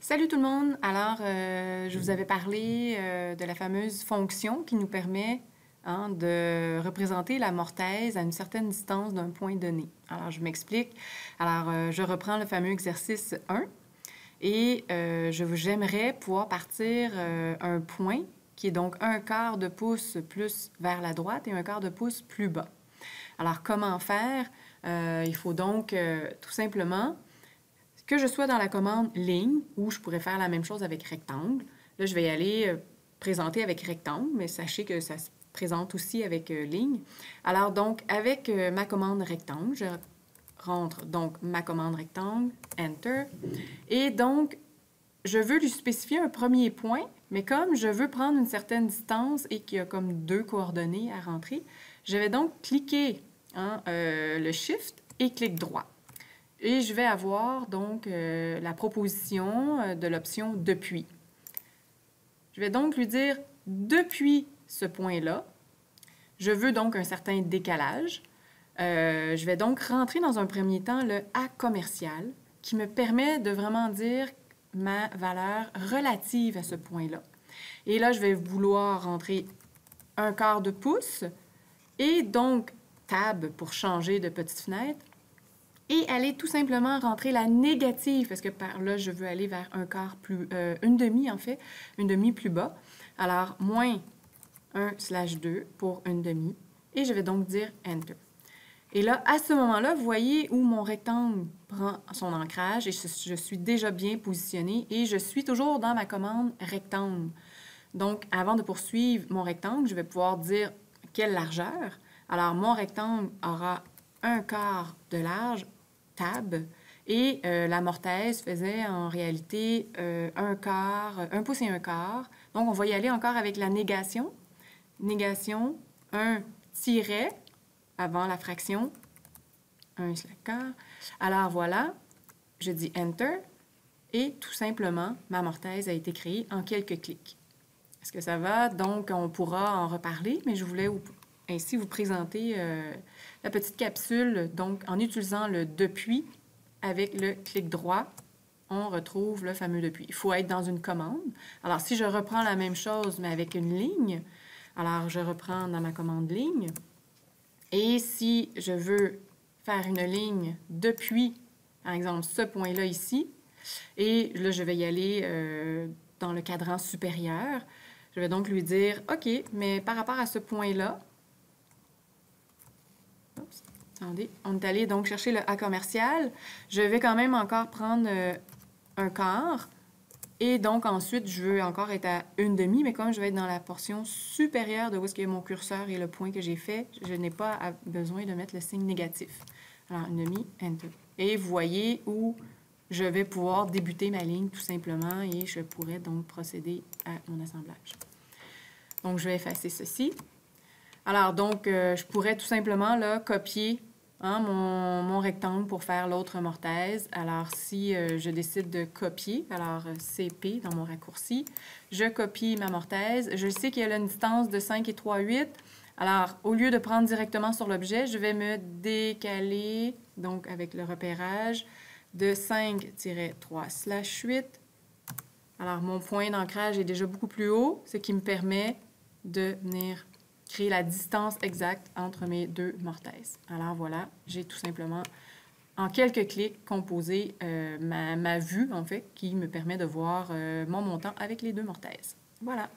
Salut tout le monde! Alors, je vous avais parlé de la fameuse fonction qui nous permet de représenter la mortaise à une certaine distance d'un point donné. Alors, je m'explique. Alors, je reprends le fameux exercice 1 et j'aimerais pouvoir partir un point qui est donc un quart de pouce plus vers la droite et un quart de pouce plus bas. Alors, comment faire? Il faut donc tout simplement que je sois dans la commande ligne, où je pourrais faire la même chose avec rectangle. Là, je vais y aller présenter avec rectangle, mais sachez que ça se présente aussi avec ligne. Alors donc, avec ma commande rectangle, je rentre donc ma commande rectangle, Enter. Et donc, je veux lui spécifier un premier point, mais comme je veux prendre une certaine distance et qu'il y a comme deux coordonnées à rentrer, je vais donc cliquer le Shift et clic droit. Et je vais avoir donc la proposition de l'option « Depuis ». Je vais donc lui dire « Depuis ce point-là ». Je veux donc un certain décalage. Je vais donc rentrer dans un premier temps le « A commercial » qui me permet de vraiment dire ma valeur relative à ce point-là. Et là, je vais vouloir rentrer un quart de pouce et donc Tab pour changer de petite fenêtre. Et aller tout simplement rentrer la négative, parce que par là, je veux aller vers un quart plus... une demi, en fait, une demi plus bas. Alors, moins 1/2 pour une demi. Et je vais donc dire Enter. Et là, à ce moment-là, vous voyez où mon rectangle prend son ancrage et je suis déjà bien positionnée et je suis toujours dans ma commande rectangle. Donc, avant de poursuivre mon rectangle, je vais pouvoir dire quelle largeur. Alors, mon rectangle aura un quart de large, Tab, et la mortaise faisait en réalité un pouce et un quart. Donc, on va y aller encore avec la négation. Négation, un tiret avant la fraction, 1/4. Alors, voilà, je dis Enter, et tout simplement, ma mortaise a été créée en quelques clics. Est-ce que ça va? Donc, on pourra en reparler, mais je voulais ainsi vous présenter la petite capsule. Donc, en utilisant le « Depuis », avec le clic droit, on retrouve le fameux « Depuis ». Il faut être dans une commande. Alors, si je reprends la même chose, mais avec une ligne, alors je reprends dans ma commande « Ligne ». Et si je veux faire une ligne depuis, par exemple, ce point-là ici, et là, je vais y aller dans le cadran supérieur, je vais donc lui dire « OK, mais par rapport à ce point-là, attendez, on est allé donc chercher le A commercial. Je vais quand même encore prendre un quart. Et donc, ensuite, je veux encore être à une demi, mais comme je vais être dans la portion supérieure de où est-ce qu'il y a mon curseur et le point que j'ai fait, je n'ai pas besoin de mettre le signe négatif. Alors, une demi, Enter. Et vous voyez où je vais pouvoir débuter ma ligne tout simplement et je pourrais donc procéder à mon assemblage. Donc, je vais effacer ceci. Alors, donc, je pourrais tout simplement là, copier mon rectangle pour faire l'autre mortaise. Alors, si je décide de copier, alors CP dans mon raccourci, je copie ma mortaise. Je sais qu'il y a une distance de 5 et 3/8. Alors, au lieu de prendre directement sur l'objet, je vais me décaler, donc avec le repérage, de 5-3/8. Alors, mon point d'ancrage est déjà beaucoup plus haut, ce qui me permet de venir créer la distance exacte entre mes deux mortaises. Alors voilà, j'ai tout simplement, en quelques clics, composé ma vue, en fait, qui me permet de voir mon montant avec les deux mortaises. Voilà.